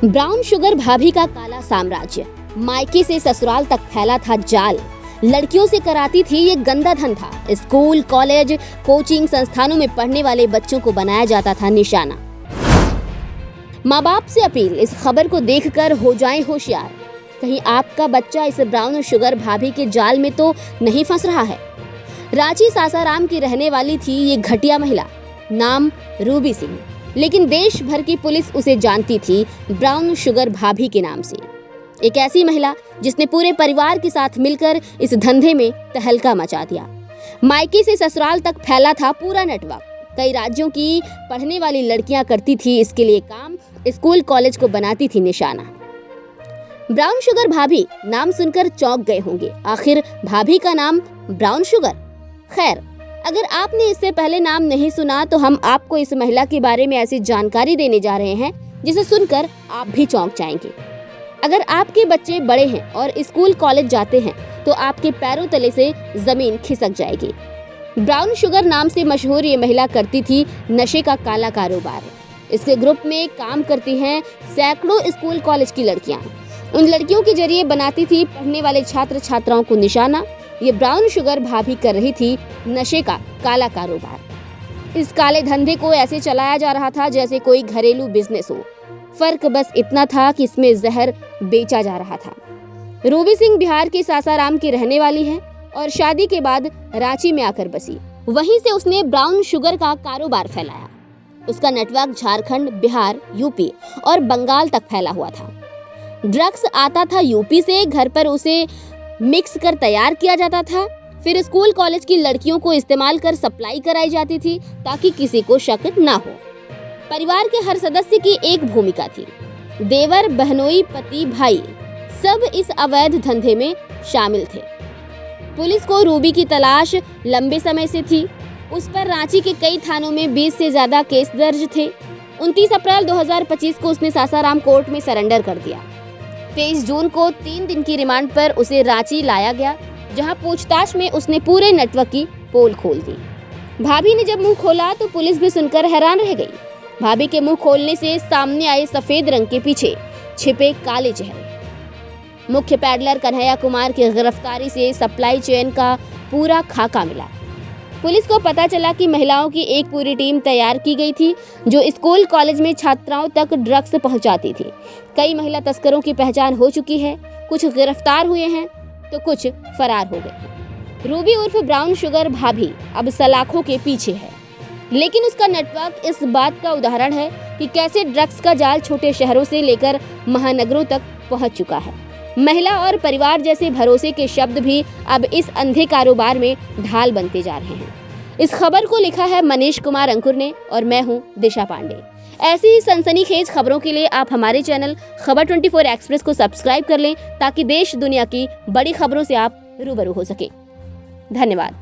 Brown sugar भाभी का काला साम्राज्य, मायके से ससुराल तक फैला था जाल। लड़कियों से कराती थी ये गंदा धंधा। स्कूल, कॉलेज, कोचिंग संस्थानों में पढ़ने वाले बच्चों को बनाया जाता था निशाना। माँ बाप से अपील, इस खबर को देखकर हो जाएं होशियार। कहीं आपका बच्चा इस ब्राउन शुगर भाभी के जाल में तो नहीं फंस रहा है। रांची सासाराम की रहने वाली थी ये घटिया महिला, नाम रूबी सिंह, लेकिन देश भर की पुलिस उसे जानती थी ब्राउन शुगर भाभी के नाम से। एक ऐसी महिला जिसने पूरे परिवार के साथ मिलकर इस धंधे में तहलका मचा दिया। मायके से ससुराल तक फैला था पूरा नेटवर्क। कई राज्यों की पढ़ने वाली लड़कियां करती थी इसके लिए काम, स्कूल कॉलेज को बनाती थी निशाना। ब्राउन शुगर भाभी नाम सुनकर चौंक गए होंगे, आखिर भाभी का नाम ब्राउन शुगर। खैर, अगर आपने इससे पहले नाम नहीं सुना तो हम आपको इस महिला के बारे में ऐसी जानकारी देने जा रहे हैं जिसे सुनकर आप भी चौंक जाएंगे। अगर आपके बच्चे बड़े हैं और स्कूल कॉलेज जाते हैं तो आपके पैरों तले से जमीन खिसक जाएगी। ब्राउन शुगर नाम से मशहूर ये महिला करती थी नशे का काला कारोबार। इसके ग्रुप में काम करती हैं सैकड़ों स्कूल कॉलेज की लड़कियां। उन लड़कियों के जरिए बनाती थी पढ़ने वाले छात्र छात्राओं को निशाना। ये ब्राउन शुगर भाभी कर रही थी नशे का काला कारोबार। इस काले धंधे को ऐसे चलाया जा रहा था जैसे कोई घरेलू बिजनेस हो। फर्क बस इतना था कि इसमें जहर बेचा जा रहा था। रूबी सिंह बिहार के सासाराम की रहने वाली है और शादी के बाद रांची में आकर बसी। वहीं से उसने ब्राउन शुगर का कारोबार फैलाया। उसका नेटवर्क झारखंड, बिहार, यूपी और बंगाल तक फैला हुआ था। ड्रग्स आता था यूपी से, घर पर उसे मिक्स कर तैयार किया जाता था, फिर स्कूल कॉलेज की लड़कियों को इस्तेमाल कर सप्लाई कराई जाती थी ताकि किसी को शक ना हो। परिवार के हर सदस्य की एक भूमिका थी। देवर, बहनोई, पति, भाई सब इस अवैध धंधे में शामिल थे। पुलिस को रूबी की तलाश लंबे समय से थी। उस पर रांची के कई थानों में 20 से ज्यादा केस दर्ज थे। 29 अप्रैल 2025 को उसने सासाराम कोर्ट में सरेंडर कर दिया। 23 जून को 3 दिन की रिमांड पर उसे रांची लाया गया, जहां पूछताछ में उसने पूरे नेटवर्क की पोल खोल दी। भाभी ने जब मुंह खोला तो पुलिस भी सुनकर हैरान रह गई। भाभी के मुंह खोलने से सामने आए सफेद रंग के पीछे छिपे काले चेहरे। मुख्य पैडलर कन्हैया कुमार की गिरफ्तारी से सप्लाई चेन का पूरा खाका मिला। पुलिस को पता चला कि महिलाओं की एक पूरी टीम तैयार की गई थी जो स्कूल कॉलेज में छात्राओं तक ड्रग्स पहुंचाती थी। कई महिला तस्करों की पहचान हो चुकी है, कुछ गिरफ्तार हुए हैं तो कुछ फरार हो गए। रूबी उर्फ ब्राउन शुगर भाभी अब सलाखों के पीछे है, लेकिन उसका नेटवर्क इस बात का उदाहरण है कि कैसे ड्रग्स का जाल छोटे शहरों से लेकर महानगरों तक पहुंच चुका है। महिला और परिवार जैसे भरोसे के शब्द भी अब इस अंधे कारोबार में ढाल बनते जा रहे हैं। इस खबर को लिखा है मनीष कुमार अंकुर ने और मैं हूं दिशा पांडे। ऐसी ही सनसनीखेज खबरों के लिए आप हमारे चैनल खबर 24 एक्सप्रेस को सब्सक्राइब कर लें ताकि देश दुनिया की बड़ी खबरों से आप रूबरू हो सके। धन्यवाद।